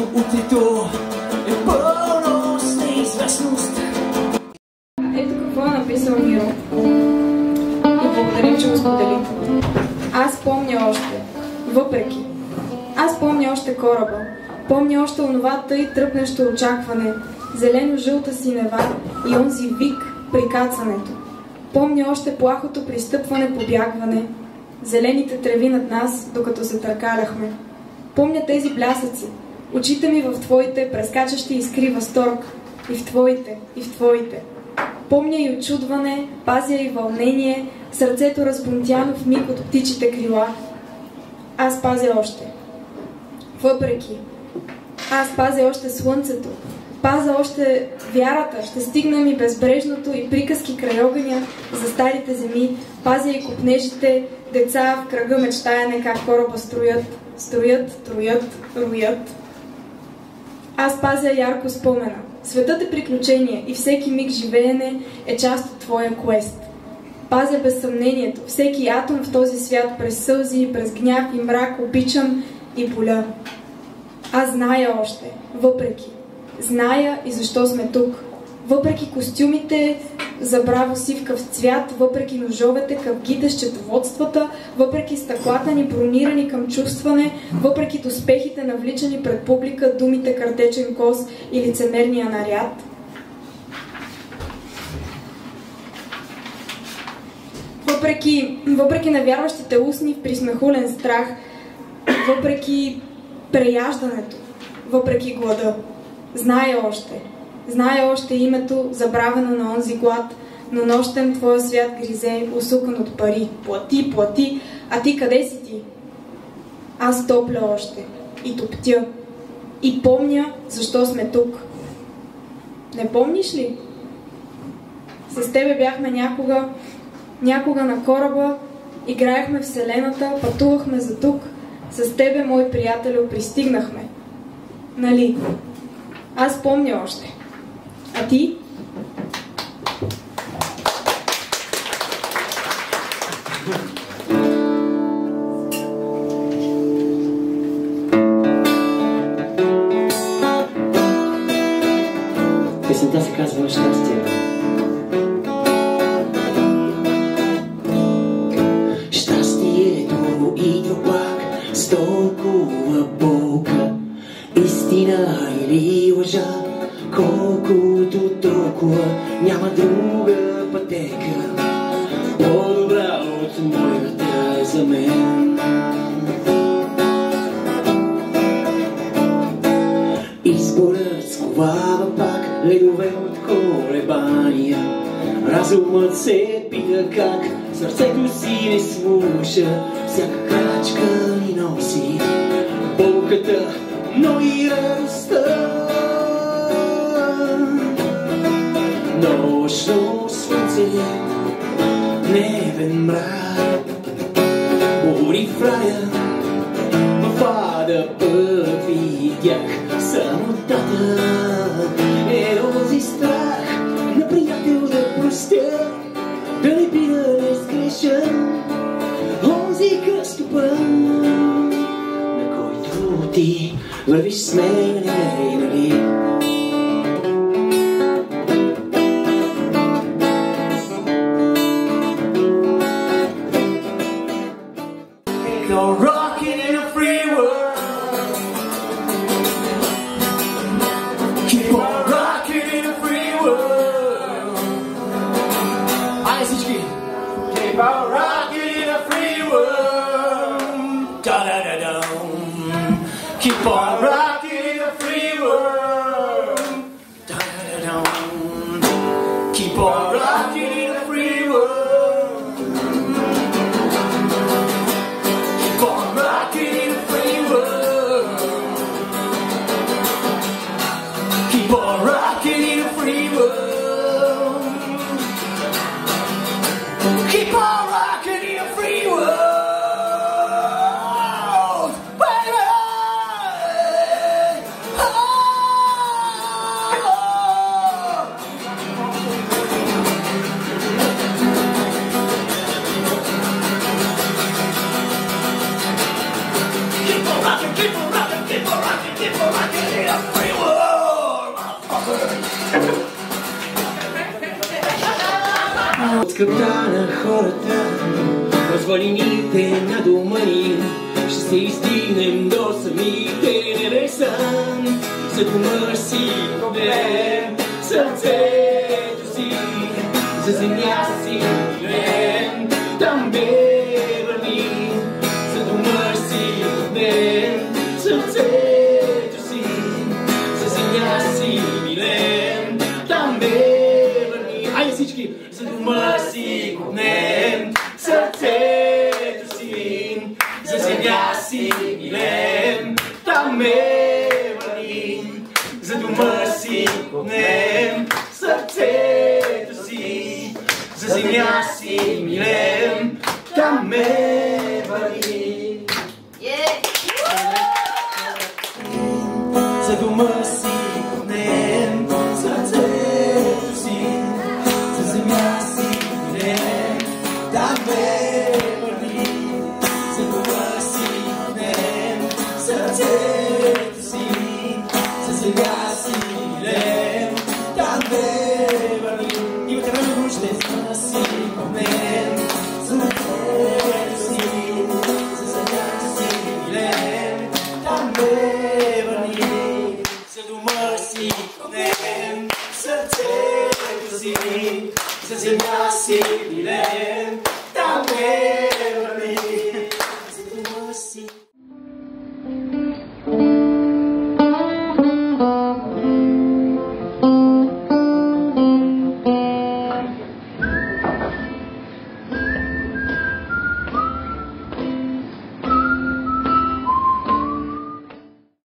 защото утрето е пълно с неизвестност. Ето какво е написал Миро. И благодарим, че го сподели. Аз помня още. Въпреки. Аз помня още кораба. Помня още онова тъй тръпнещо очакване, зелено-жълта синева и онзи вик при кацането. Помня още плахото пристъпване, побягване, зелените треви над нас, докато се търкаляхме. Помня тези блясъци, очите ми в твоите, прескачащи искри възторг, и в твоите, и в твоите. Помня и очудване, пазя и вълнение, сърцето разбунтяно в миг от птичите крила. Аз пазя още. Въпреки. Аз пазя още слънцето, пазя още вярата, ще стигнем и безбрежното и приказки край огъня за старите земи, пазя и копнежите, деца в кръга мечтаяне как кораба строят. Аз пазя ярко спомена. Светът е приключение и всеки миг живеене е част от твоя квест. Пазя безсъмнението, всеки атом в този свят през сълзи, през гняв и мрак обичам и боля. Аз зная още, въпреки. Зная и защо сме тук. Въпреки костюмите за браво сивкав цвят, въпреки ножовете, къвгите, счетоводствата, въпреки стъклата ни бронирани към чувстване, въпреки доспехите навличани пред публика, думите картечен кос и лицемерния наряд. Въпреки навярващите устни в присмехулен страх, въпреки преяждането, въпреки глада. Знае още името, забравено на онзи глад, но нощем твоя свят гризе, усукан от пари. Плати, а ти къде си ти? Аз топля още и топтя и помня защо сме тук. Не помниш ли? С тебе бяхме някога на кораба, играехме вселената, пътувахме за тук. С тебе, мой приятелю, пристигнахме. Нали? Аз помня още. А ти? Песента се казва "Щастие". Щастието идва пак с толкова болка, истина или лъжа, колкото толкова няма друга пътека, по-добра от моята за мен. Изборът сковава пак ледове от колебания, разумът се пита как, сърцето си не слуша, всяка крачка ни носи болката, но и радостта. Нощно слънце, небен мрак, бури в рая, в ада път видях самотата. Е този страх на приятел да простя, да не би да не сгреша, онзи кръстопът, на който ти вървиш с мен, нали? You're rocking in a free world. Keep on rocking in a free world. Айде всички! Keep on rocking in a free world. Da-da-da-da. Keep on rocking in a free world. Da-da-da-da. Keep on rocking in a free world. Keep on rocking in a free world. Keep on rocking in a free world, baby. Oh. Keep on rocking, keep on rocking, keep on rocking, keep on rocking. От скръпта на хората, развалините надумани, ще се издигнем до самите небеса. За дома си проблем, сърцето си, за земя си милен, там бе върни. За дома си проблем, сърцето си, за земя си милен, там бе върни. Айде всички! За дома си гонем, сърцето си, за земя си милен, там ме върни. За дома си гонем, сърцето си, за земя си милен, там ме върни. За дома си гонем, сърцето си, за земя си милен, там ме върни. За дома си гонем, сърцето си, за земя си милен, там ме върни. Имате време да учите. За дома си гонем, сърцето си, за земя си милен, там ме върни. За дома си гонем, сърцето си, за земя си